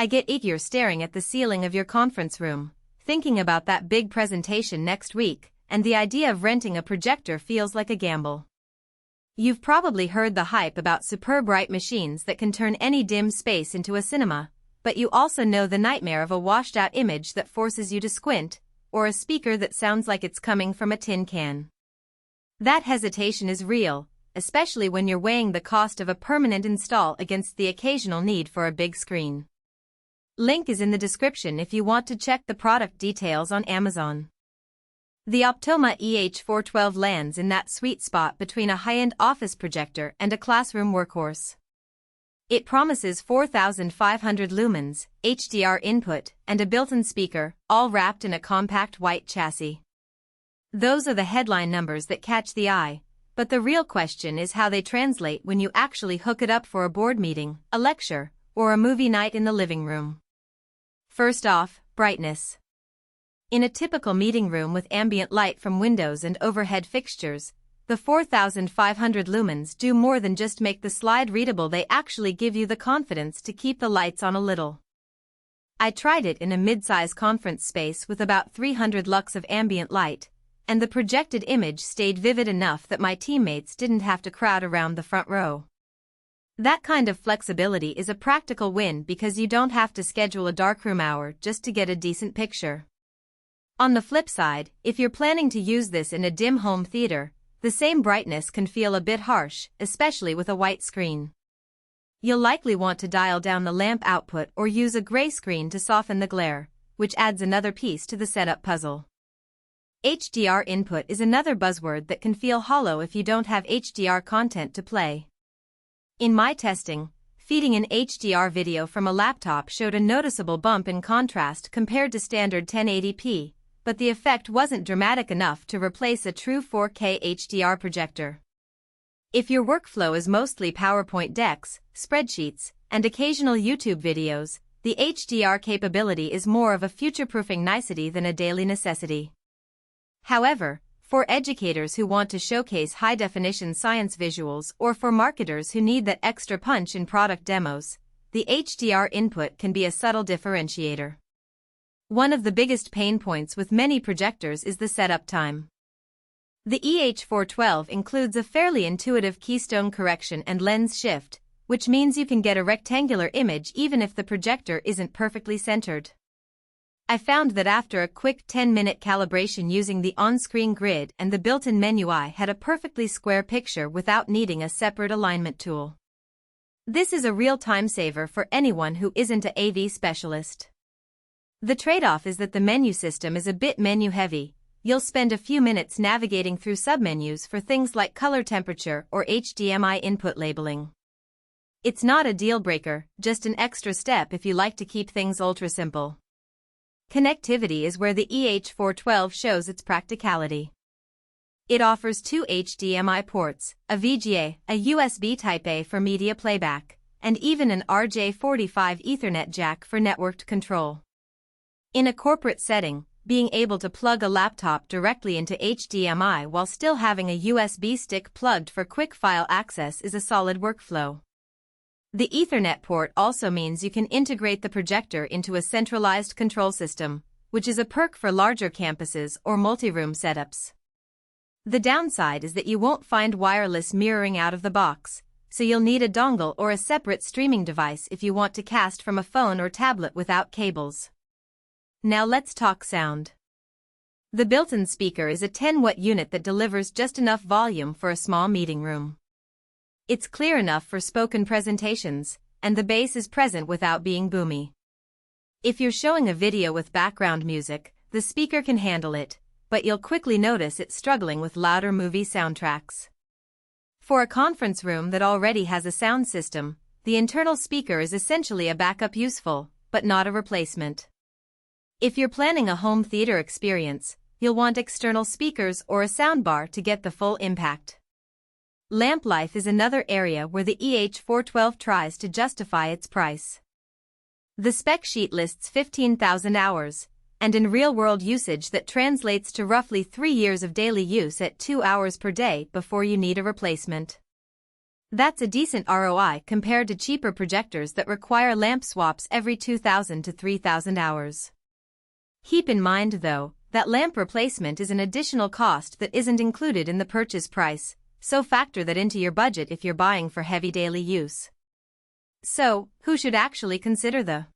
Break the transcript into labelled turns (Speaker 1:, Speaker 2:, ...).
Speaker 1: I get eager staring at the ceiling of your conference room, thinking about that big presentation next week, and the idea of renting a projector feels like a gamble. You've probably heard the hype about superb bright machines that can turn any dim space into a cinema, but you also know the nightmare of a washed-out image that forces you to squint, or a speaker that sounds like it's coming from a tin can. That hesitation is real, especially when you're weighing the cost of a permanent install against the occasional need for a big screen. Link is in the description if you want to check the product details on Amazon. The Optoma EH412 lands in that sweet spot between a high-end office projector and a classroom workhorse. It promises 4,500 lumens, HDR input, and a built-in speaker, all wrapped in a compact white chassis. Those are the headline numbers that catch the eye, but the real question is how they translate when you actually hook it up for a board meeting, a lecture, or a movie night in the living room. First off, brightness. In a typical meeting room with ambient light from windows and overhead fixtures, the 4,500 lumens do more than just make the slide readable, they actually give you the confidence to keep the lights on a little. I tried it in a mid-size conference space with about 300 lux of ambient light, and the projected image stayed vivid enough that my teammates didn't have to crowd around the front row. That kind of flexibility is a practical win because you don't have to schedule a darkroom hour just to get a decent picture. On the flip side, if you're planning to use this in a dim home theater, the same brightness can feel a bit harsh, especially with a white screen. You'll likely want to dial down the lamp output or use a gray screen to soften the glare, which adds another piece to the setup puzzle. HDR input is another buzzword that can feel hollow if you don't have HDR content to play. In my testing, feeding an HDR video from a laptop showed a noticeable bump in contrast compared to standard 1080p, but the effect wasn't dramatic enough to replace a true 4K HDR projector. If your workflow is mostly PowerPoint decks, spreadsheets, and occasional YouTube videos, the HDR capability is more of a future-proofing nicety than a daily necessity. However, for educators who want to showcase high-definition science visuals or for marketers who need that extra punch in product demos, the HDR input can be a subtle differentiator. One of the biggest pain points with many projectors is the setup time. The EH412 includes a fairly intuitive keystone correction and lens shift, which means you can get a rectangular image even if the projector isn't perfectly centered. I found that after a quick 10-minute calibration using the on-screen grid and the built-in menu, I had a perfectly square picture without needing a separate alignment tool. This is a real time saver for anyone who isn't an AV specialist. The trade-off is that the menu system is a bit menu-heavy. You'll spend a few minutes navigating through submenus for things like color temperature or HDMI input labeling. It's not a deal-breaker, just an extra step if you like to keep things ultra-simple. Connectivity is where the EH412 shows its practicality. It offers two HDMI ports, a VGA, a USB Type-A for media playback, and even an RJ45 Ethernet jack for networked control. In a corporate setting, being able to plug a laptop directly into HDMI while still having a USB stick plugged for quick file access is a solid workflow. The Ethernet port also means you can integrate the projector into a centralized control system, which is a perk for larger campuses or multi-room setups. The downside is that you won't find wireless mirroring out of the box, so you'll need a dongle or a separate streaming device if you want to cast from a phone or tablet without cables. Now let's talk sound. The built-in speaker is a 10-watt unit that delivers just enough volume for a small meeting room. It's clear enough for spoken presentations, and the bass is present without being boomy. If you're showing a video with background music, the speaker can handle it, but you'll quickly notice it's struggling with louder movie soundtracks. For a conference room that already has a sound system, the internal speaker is essentially a backup, useful, but not a replacement. If you're planning a home theater experience, you'll want external speakers or a soundbar to get the full impact. Lamp life is another area where the EH412 tries to justify its price. The spec sheet lists 15,000 hours, and in real-world usage that translates to roughly 3 years of daily use at 2 hours per day before you need a replacement. That's a decent ROI compared to cheaper projectors that require lamp swaps every 2,000 to 3,000 hours. Keep in mind, though, that lamp replacement is an additional cost that isn't included in the purchase price, so factor that into your budget if you're buying for heavy daily use. So, who should actually consider the